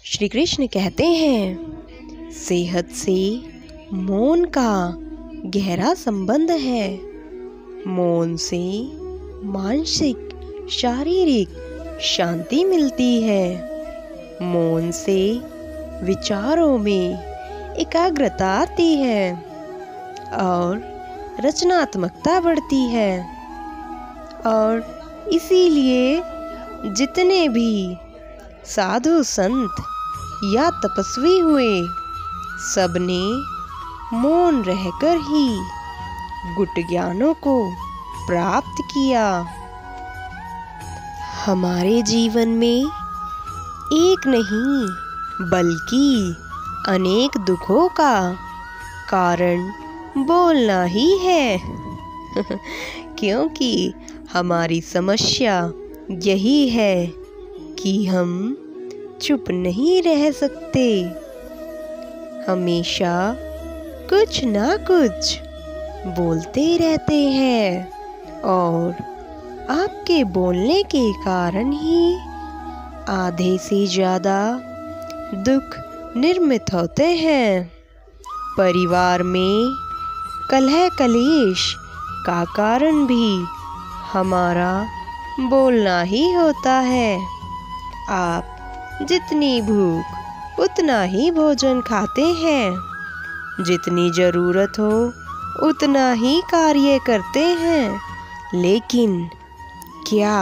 श्री कृष्ण कहते हैं, सेहत से मौन का गहरा संबंध है। मौन से मानसिक शारीरिक शांति मिलती है। मौन से विचारों में एकाग्रता आती है और रचनात्मकता बढ़ती है। और इसीलिए जितने भी साधु संत या तपस्वी हुए, सबने मौन रहकर ही गुट ज्ञानों को प्राप्त किया। हमारे जीवन में एक नहीं बल्कि अनेक दुखों का कारण बोलना ही है क्योंकि हमारी समस्या यही है कि हम चुप नहीं रह सकते। हमेशा कुछ ना कुछ बोलते रहते हैं और आपके बोलने के कारण ही आधे से ज़्यादा दुख निर्मित होते हैं। परिवार में कलह कलेश का कारण भी हमारा बोलना ही होता है। आप जितनी भूख उतना ही भोजन खाते हैं, जितनी ज़रूरत हो उतना ही कार्य करते हैं, लेकिन क्या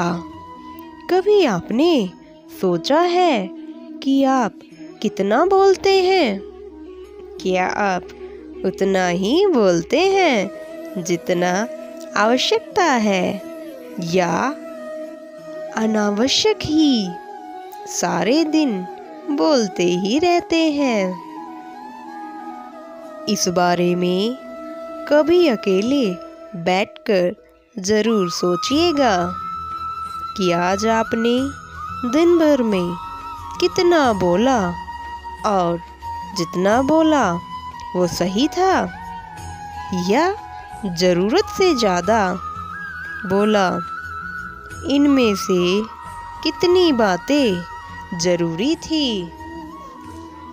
कभी आपने सोचा है कि आप कितना बोलते हैं? क्या आप उतना ही बोलते हैं जितना आवश्यकता है, या अनावश्यक ही सारे दिन बोलते ही रहते हैं? इस बारे में कभी अकेले बैठकर ज़रूर सोचिएगा कि आज आपने दिन भर में कितना बोला और जितना बोला वो सही था या ज़रूरत से ज़्यादा बोला। इनमें से कितनी बातें ज़रूरी थी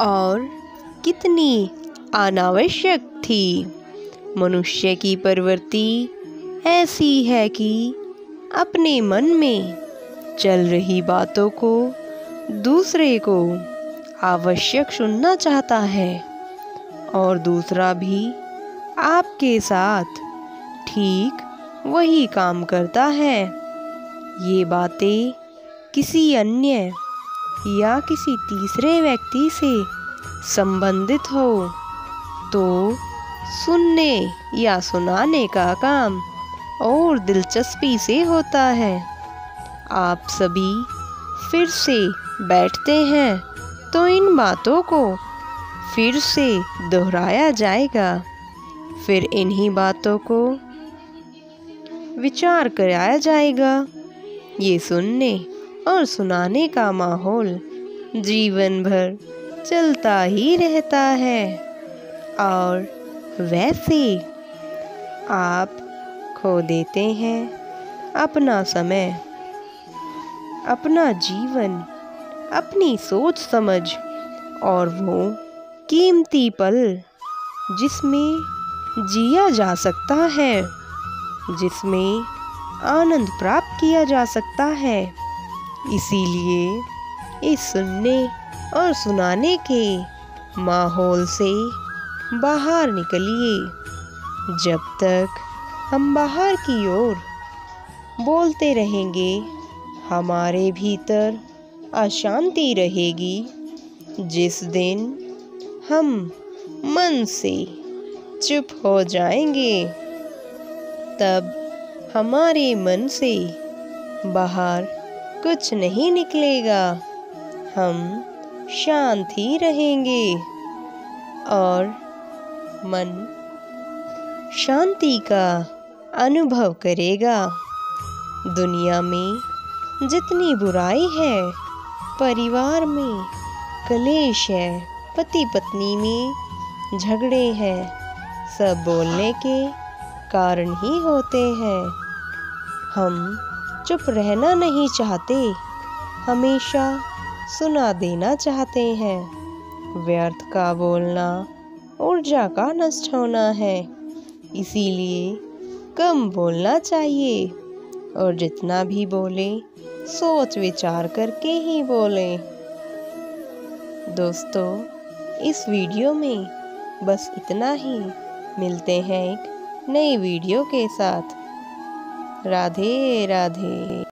और कितनी अनावश्यक थी। मनुष्य की प्रवृत्ति ऐसी है कि अपने मन में चल रही बातों को दूसरे को आवश्यक सुनना चाहता है और दूसरा भी आपके साथ ठीक वही काम करता है। ये बातें किसी अन्य या किसी तीसरे व्यक्ति से संबंधित हो तो सुनने या सुनाने का काम और दिलचस्पी से होता है। आप सभी फिर से बैठते हैं तो इन बातों को फिर से दोहराया जाएगा, फिर इन्हीं बातों को विचार कराया जाएगा। ये सुनने और सुनाने का माहौल जीवन भर चलता ही रहता है। और वैसे आप खो देते हैं अपना समय, अपना जीवन, अपनी सोच समझ और वो कीमती पल जिसमें जिया जा सकता है, जिसमें आनंद प्राप्त किया जा सकता है। इसीलिए इस सुनने और सुनाने के माहौल से बाहर निकलिए। जब तक हम बाहर की ओर बोलते रहेंगे, हमारे भीतर अशांति रहेगी। जिस दिन हम मन से चुप हो जाएंगे, तब हमारे मन से बाहर कुछ नहीं निकलेगा। हम शांत ही रहेंगे और मन शांति का अनुभव करेगा। दुनिया में जितनी बुराई है, परिवार में कलेश है, पति पत्नी में झगड़े हैं, सब बोलने के कारण ही होते हैं। हम चुप रहना नहीं चाहते, हमेशा सुना देना चाहते हैं। व्यर्थ का बोलना ऊर्जा का नष्ट होना है, इसीलिए कम बोलना चाहिए और जितना भी बोले सोच विचार करके ही बोले। दोस्तों, इस वीडियो में बस इतना ही। मिलते हैं एक नई वीडियो के साथ। राधे राधे।